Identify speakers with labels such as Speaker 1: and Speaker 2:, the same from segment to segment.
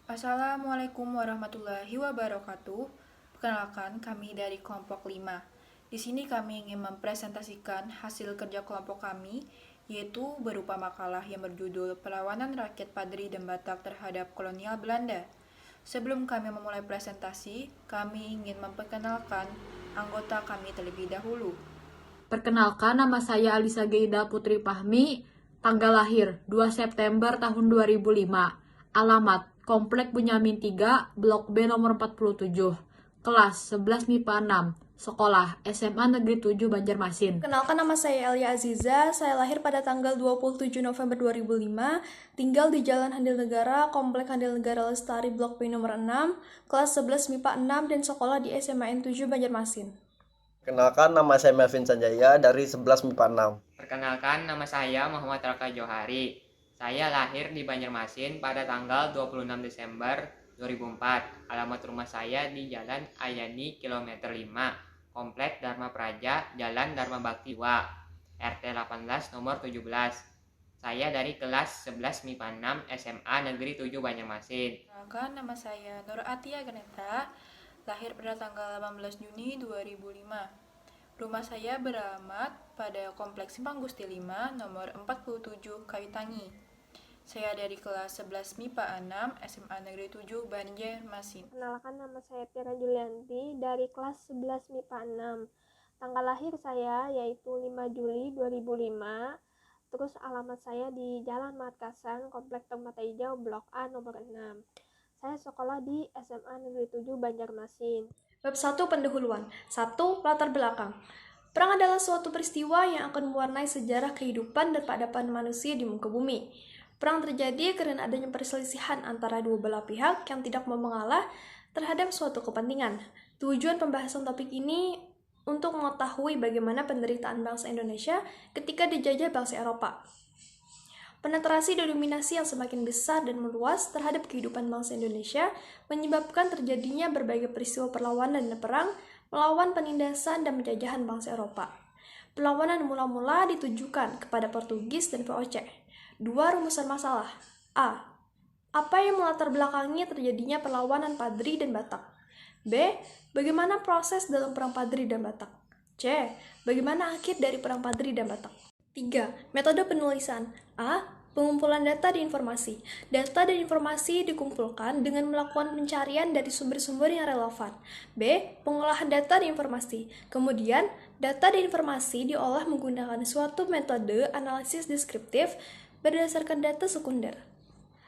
Speaker 1: Assalamualaikum warahmatullahi wabarakatuh. Perkenalkan, kami dari kelompok 5. Di sini kami ingin mempresentasikan hasil kerja kelompok kami, yaitu berupa makalah yang berjudul Perlawanan Rakyat Padri dan Batak Terhadap Kolonial Belanda. Sebelum kami memulai presentasi, kami ingin memperkenalkan anggota kami terlebih dahulu.
Speaker 2: Perkenalkan, nama saya Alisa Geida Putri Fahmi, tanggal lahir 2 September tahun 2005, alamat Komplek Bunyamin 3, Blok B nomor 47, kelas 11 MIPA 6, sekolah SMA Negeri 7 Banjarmasin.
Speaker 3: Kenalkan, nama saya Elia Aziza, saya lahir pada tanggal 27 November 2005, tinggal di Jalan Handil Negara, Komplek Handil Negara Lestari, Blok B nomor 6, kelas 11 MIPA 6, dan sekolah di SMA N7 Banjarmasin.
Speaker 4: Kenalkan, nama saya Melvin Sanjaya dari 11 MIPA 6.
Speaker 5: Perkenalkan, nama saya Muhammad Raka Johari. Saya lahir di Banjarmasin pada tanggal 26 Desember 2004. Alamat rumah saya di Jalan Ayani, kilometer 5, Komplek Dharma Praja, Jalan Dharma Bakti 2, RT 18 nomor 17. Saya dari kelas 11 MIPA 6 SMA Negeri 7 Banjarmasin.
Speaker 1: Perkenalkan, nama saya Nur Atia Ganeta, lahir pada tanggal 18 Juni 2005. Rumah saya beralamat pada Kompleks Simpang Gusti 5, nomor 47, Kayu Tangi. Saya dari kelas 11 MIPA 6, SMA Negeri 7, Banjarmasin.
Speaker 6: Kenalkan, nama saya Tiara Julianti dari kelas 11 MIPA 6. Tanggal lahir saya yaitu 5 Juli 2005. Terus alamat saya di Jalan Markasan, Komplek Permata Hijau, Blok A nomor 6. Saya sekolah di SMA Negeri 7 Banjarmasin.
Speaker 3: Bab 1, pendahuluan. 1. Latar belakang. Perang adalah suatu peristiwa yang akan mewarnai sejarah kehidupan dan peradaban manusia di muka bumi. Perang terjadi karena adanya perselisihan antara dua belah pihak yang tidak mau mengalah terhadap suatu kepentingan. Tujuan pembahasan topik ini untuk mengetahui bagaimana penderitaan bangsa Indonesia ketika dijajah bangsa Eropa. Penetrasi dan dominasi yang semakin besar dan meluas terhadap kehidupan bangsa Indonesia menyebabkan terjadinya berbagai peristiwa perlawanan dan perang melawan penindasan dan penjajahan bangsa Eropa. Perlawanan mula-mula ditujukan kepada Portugis dan VOC. 2. Rumusan masalah. A. Apa yang melatar belakangi terjadinya perlawanan Padri dan Batak? B. Bagaimana proses dalam perang Padri dan Batak? C. Bagaimana akhir dari perang Padri dan Batak? 3. Metode penulisan. A. Pengumpulan data dan informasi. Data dan informasi dikumpulkan dengan melakukan pencarian dari sumber-sumber yang relevan. B. Pengolahan data dan informasi. Kemudian, data dan informasi diolah menggunakan suatu metode analisis deskriptif berdasarkan data sekunder.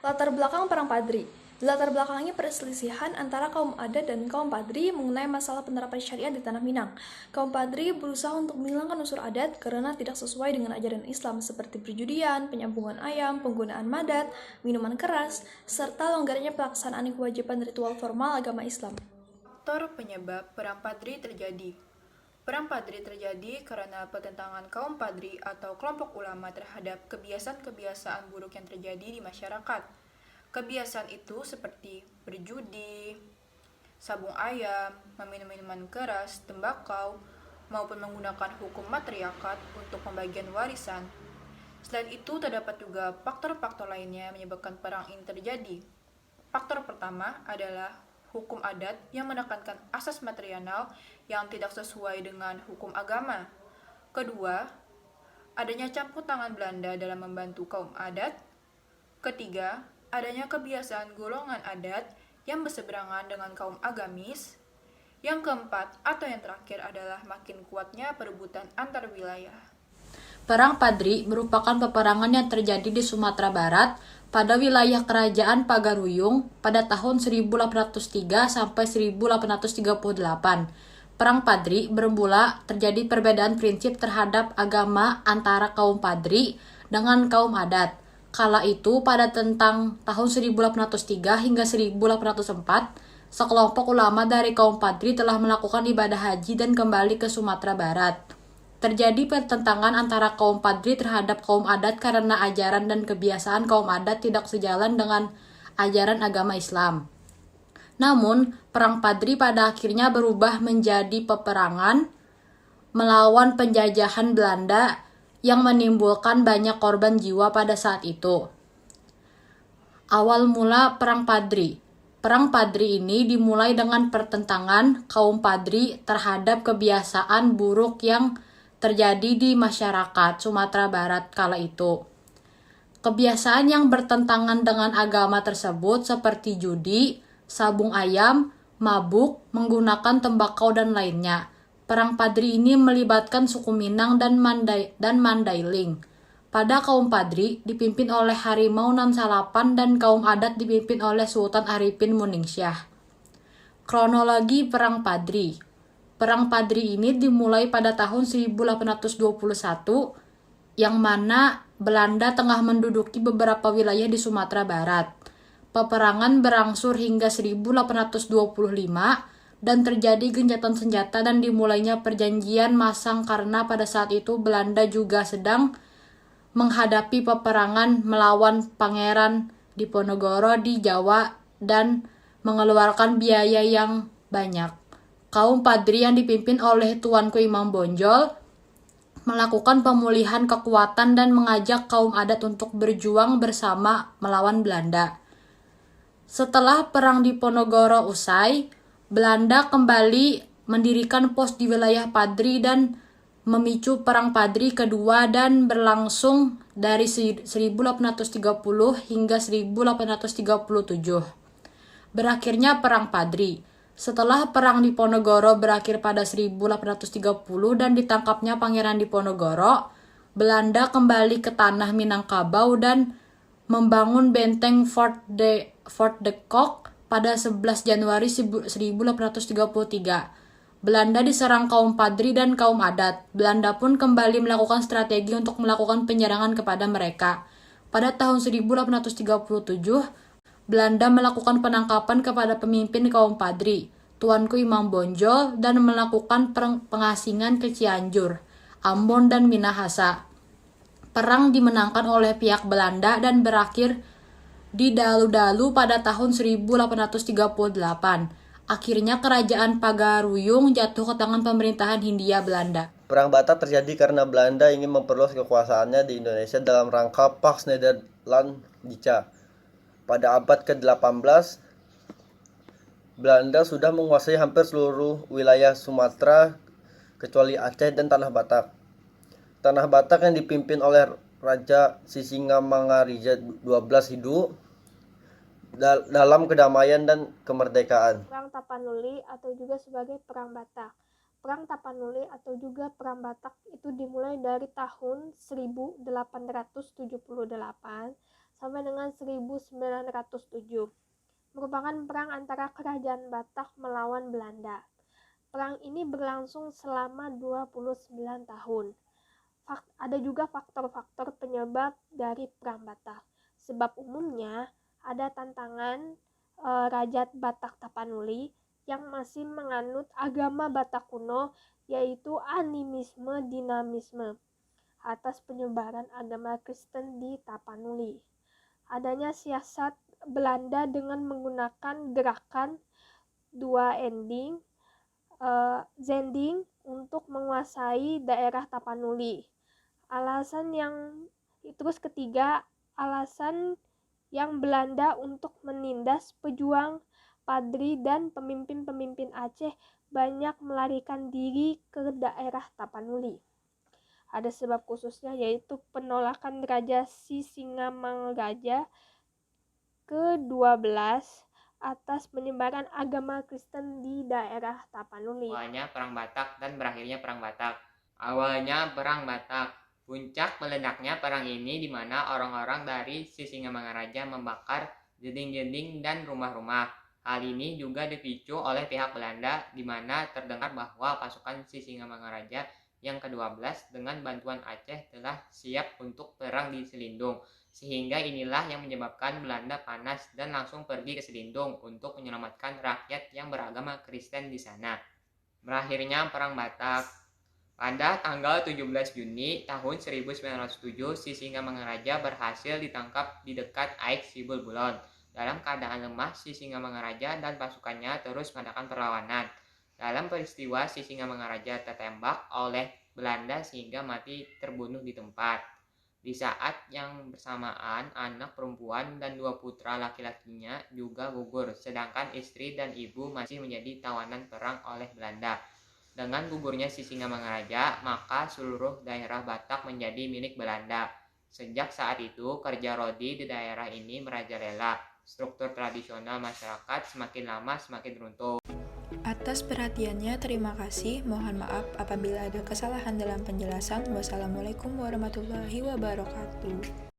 Speaker 3: Latar belakang perang Padri. Latar belakangnya perselisihan antara kaum adat dan kaum Padri mengenai masalah penerapan syariat di Tanah Minang. Kaum Padri berusaha untuk menghilangkan unsur adat karena tidak sesuai dengan ajaran Islam seperti perjudian, penyambungan ayam, penggunaan madat, minuman keras, serta longgarnya pelaksanaan kewajiban ritual formal agama Islam.
Speaker 1: Faktor penyebab perang Padri terjadi. Perang Padri terjadi karena pertentangan kaum Padri atau kelompok ulama terhadap kebiasaan-kebiasaan buruk yang terjadi di masyarakat. Kebiasaan itu seperti berjudi, sabung ayam, meminum minuman keras, tembakau, maupun menggunakan hukum matriarkat untuk pembagian warisan. Selain itu, terdapat juga faktor-faktor lainnya yang menyebabkan perang ini terjadi. Faktor pertama adalah hukum adat yang menekankan asas material yang tidak sesuai dengan hukum agama. Kedua, adanya campur tangan Belanda dalam membantu kaum adat. Ketiga, adanya kebiasaan golongan adat yang berseberangan dengan kaum agamis. Yang keempat atau yang terakhir adalah makin kuatnya perebutan antar wilayah.
Speaker 2: Perang Padri merupakan peperangan yang terjadi di Sumatera Barat pada wilayah Kerajaan Pagaruyung pada tahun 1803 sampai 1838. Perang Padri bermula terjadi perbedaan prinsip terhadap agama antara kaum Padri dengan kaum adat. Kala itu pada tentang tahun 1803 hingga 1804, sekelompok ulama dari kaum Padri telah melakukan ibadah haji dan kembali ke Sumatera Barat. Terjadi pertentangan antara kaum Padri terhadap kaum adat karena ajaran dan kebiasaan kaum adat tidak sejalan dengan ajaran agama Islam. Namun, perang Padri pada akhirnya berubah menjadi peperangan melawan penjajahan Belanda yang menimbulkan banyak korban jiwa pada saat itu. Awal mula Perang Padri. Perang Padri ini dimulai dengan pertentangan kaum Padri terhadap kebiasaan buruk yang terjadi di masyarakat Sumatera Barat kala itu. Kebiasaan yang bertentangan dengan agama tersebut seperti judi, sabung ayam, mabuk, menggunakan tembakau dan lainnya. Perang Padri ini melibatkan suku Minang dan Mandailing. Pada kaum Padri dipimpin oleh Harimau Nan Salapan dan kaum adat dipimpin oleh Sultan Arifin Muningsyah. Kronologi Perang Padri. Perang Padri ini dimulai pada tahun 1821 yang mana Belanda tengah menduduki beberapa wilayah di Sumatera Barat. Peperangan berangsur hingga 1825 dan terjadi gencatan senjata dan dimulainya perjanjian Masang karena pada saat itu Belanda juga sedang menghadapi peperangan melawan Pangeran Diponegoro di Jawa dan mengeluarkan biaya yang banyak. Kaum Padri yang dipimpin oleh Tuanku Imam Bonjol melakukan pemulihan kekuatan dan mengajak kaum adat untuk berjuang bersama melawan Belanda. Setelah Perang Diponegoro usai, Belanda kembali mendirikan pos di wilayah Padri dan memicu Perang Padri kedua dan berlangsung dari 1830 hingga 1837. Berakhirnya Perang Padri. Setelah Perang Diponegoro berakhir pada 1830 dan ditangkapnya Pangeran Diponegoro, Belanda kembali ke tanah Minangkabau dan membangun benteng Fort de Kock pada 11 Januari 1833. Belanda diserang kaum Padri dan kaum adat. Belanda pun kembali melakukan strategi untuk melakukan penyerangan kepada mereka. Pada tahun 1837, Belanda melakukan penangkapan kepada pemimpin kaum Padri, Tuanku Imam Bonjol, dan melakukan pengasingan ke Cianjur, Ambon, dan Minahasa. Perang dimenangkan oleh pihak Belanda dan berakhir di Dalu-Dalu pada tahun 1838. Akhirnya kerajaan Pagaruyung jatuh ke tangan pemerintahan Hindia Belanda.
Speaker 4: Perang Batak terjadi karena Belanda ingin memperluas kekuasaannya di Indonesia dalam rangka Pax Nederlandija. Pada abad ke-18, Belanda sudah menguasai hampir seluruh wilayah Sumatera kecuali Aceh dan Tanah Batak. Tanah Batak yang dipimpin oleh Raja Sisingamangaraja 12 hidup dalam kedamaian dan kemerdekaan.
Speaker 6: Perang Tapanuli atau juga sebagai Perang Batak. Perang Tapanuli atau juga Perang Batak itu dimulai dari tahun 1878 sampai dengan 1907. Merupakan perang antara Kerajaan Batak melawan Belanda. Perang ini berlangsung selama 29 tahun. Ada juga faktor-faktor penyebab dari Perang Batak. Sebab umumnya ada tantangan Raja Batak Tapanuli yang masih menganut agama Batak kuno, yaitu animisme dinamisme atas penyebaran agama Kristen di Tapanuli. Adanya siasat Belanda dengan menggunakan gerakan dua zending untuk menguasai daerah Tapanuli. Alasan yang Belanda untuk menindas pejuang Padri dan pemimpin-pemimpin Aceh banyak melarikan diri ke daerah Tapanuli. Ada sebab khususnya yaitu penolakan Raja Sisingamangaraja ke-12 atas penyebaran agama Kristen di daerah Tapanuli.
Speaker 5: Awalnya Perang Batak dan berakhirnya Perang Batak. Awalnya Perang Batak. Puncak meledaknya perang ini di mana orang-orang dari Sisingamangaraja membakar jeding-jeding dan rumah-rumah. Hal ini juga dipicu oleh pihak Belanda di mana terdengar bahwa pasukan Sisingamangaraja yang ke-12 dengan bantuan Aceh telah siap untuk perang di Selindung. Sehingga inilah yang menyebabkan Belanda panas dan langsung pergi ke Selindung untuk menyelamatkan rakyat yang beragama Kristen di sana. Berakhirnya Perang Batak. Pada tanggal 17 Juni tahun 1907, Sisingamangaraja berhasil ditangkap di dekat Aik Sibulbulon. Dalam keadaan lemah, Sisingamangaraja dan pasukannya terus mengadakan perlawanan. Dalam peristiwa Sisingamangaraja tertembak oleh Belanda sehingga mati terbunuh di tempat. Di saat yang bersamaan, anak perempuan dan 2 putra laki-lakinya juga gugur, sedangkan istri dan ibu masih menjadi tawanan perang oleh Belanda. Dengan gugurnya Sisingamangaraja, maka seluruh daerah Batak menjadi milik Belanda. Sejak saat itu, kerja rodi di daerah ini merajalela. Struktur tradisional masyarakat semakin lama semakin runtuh.
Speaker 1: Atas perhatiannya, terima kasih. Mohon maaf apabila ada kesalahan dalam penjelasan. Wassalamualaikum warahmatullahi wabarakatuh.